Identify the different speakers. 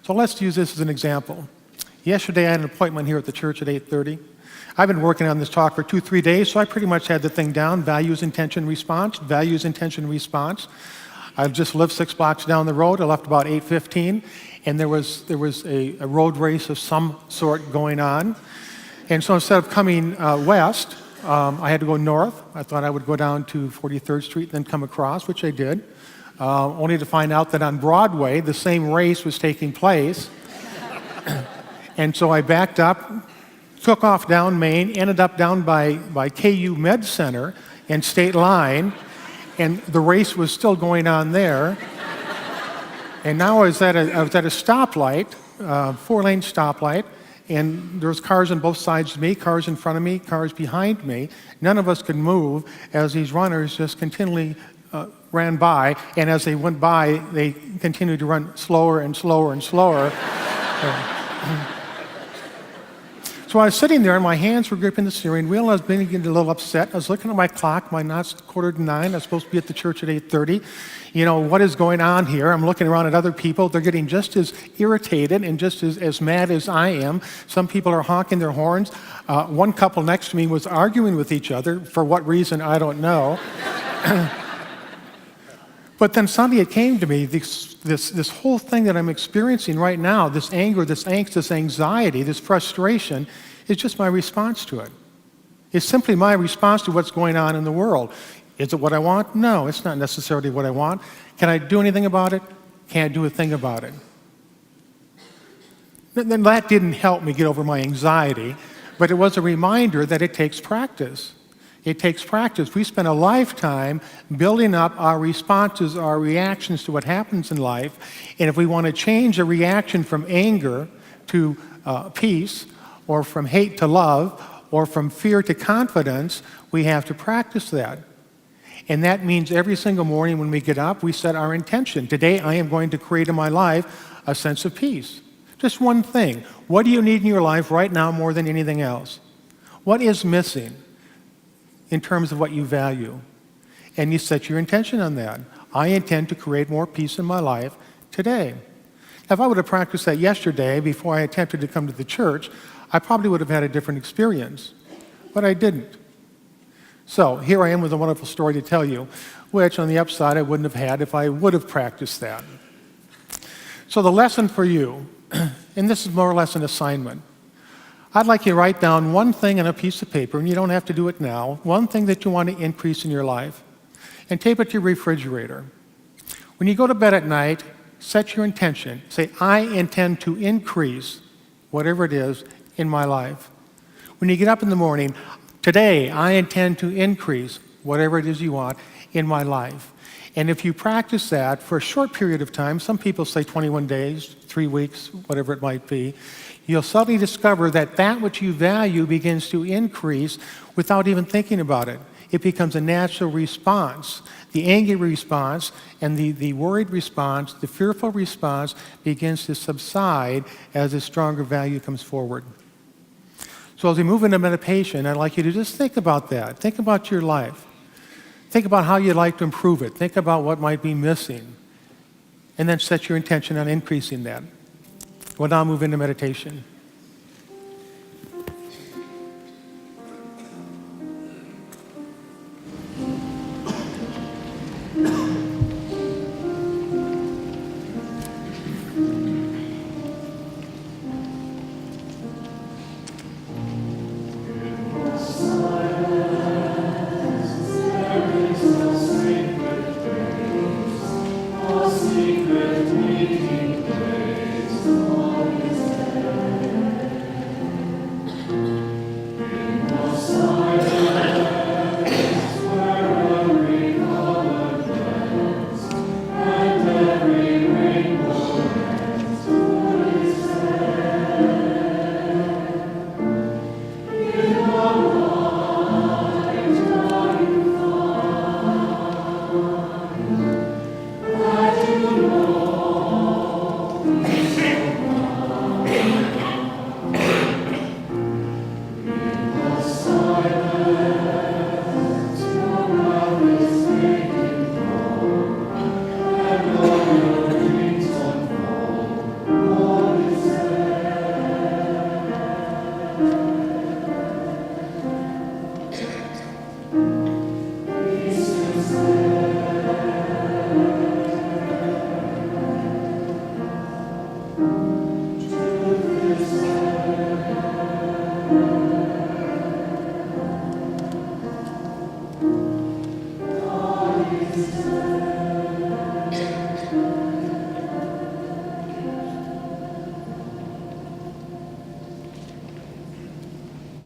Speaker 1: So let's use this as an example. Yesterday I had an appointment here at the church at 8:30. I've been working on this talk for 2-3 days, so I pretty much had the thing down. Values, intention, response. Values, intention, response. I just lived 6 blocks down the road. I left about 8:15, and there was a road race of some sort going on. And so instead of coming west, I had to go north. I thought I would go down to 43rd Street and then come across, which I did, only to find out that on Broadway, the same race was taking place. And so I backed up, took off down Main, ended up down by KU Med Center and State Line, and the race was still going on there. And now I was at a stoplight, 4-lane stoplight, and there was cars on both sides of me, cars in front of me, cars behind me. None of us could move as these runners just continually ran by, and as they went by, they continued to run slower and slower and slower. So I was sitting there, and my hands were gripping the steering wheel, and I was getting a little upset. I was looking at my clock. Now it's 8:45. I was supposed to be at the church at 8:30. You know, what is going on here? I'm looking around at other people. They're getting just as irritated and just as mad as I am. Some people are honking their horns. One couple next to me was arguing with each other. For what reason, I don't know. But then suddenly it came to me, this whole thing that I'm experiencing right now, this anger, this angst, this anxiety, this frustration, is just my response to it. It's simply my response to what's going on in the world. Is it what I want? No, it's not necessarily what I want. Can I do anything about it? Can't do a thing about it. Then that didn't help me get over my anxiety, but it was a reminder that it takes practice. It takes practice. We spend a lifetime building up our responses, our reactions to what happens in life. And if we want to change a reaction from anger to peace, or from hate to love, or from fear to confidence, we have to practice that. And that means every single morning when we get up, we set our intention. Today I am going to create in my life a sense of peace. Just one thing. What do you need in your life right now more than anything else? What is missing in terms of what you value? And you set your intention on that. I intend to create more peace in my life today. Now, if I would have practiced that yesterday before I attempted to come to the church, I probably would have had a different experience, but I didn't. So here I am with a wonderful story to tell you, which on the upside I wouldn't have had if I would have practiced that. So the lesson for you, and this is more or less an assignment, I'd like you to write down one thing on a piece of paper, and you don't have to do it now, one thing that you want to increase in your life, and tape it to your refrigerator. When you go to bed at night, set your intention. Say, I intend to increase whatever it is in my life. When you get up in the morning, today I intend to increase whatever it is you want in my life. And if you practice that for a short period of time, some people say 21 days, 3 weeks, whatever it might be, you'll suddenly discover that that which you value begins to increase without even thinking about it. It becomes a natural response. The angry response and the worried response, the fearful response begins to subside as a stronger value comes forward. So as we move into meditation, I'd like you to just think about that. Think about your life. Think about how you'd like to improve it. Think about what might be missing. And then set your intention on increasing that. We'll now move into meditation.
Speaker 2: Secret meeting place, Lord is there. God is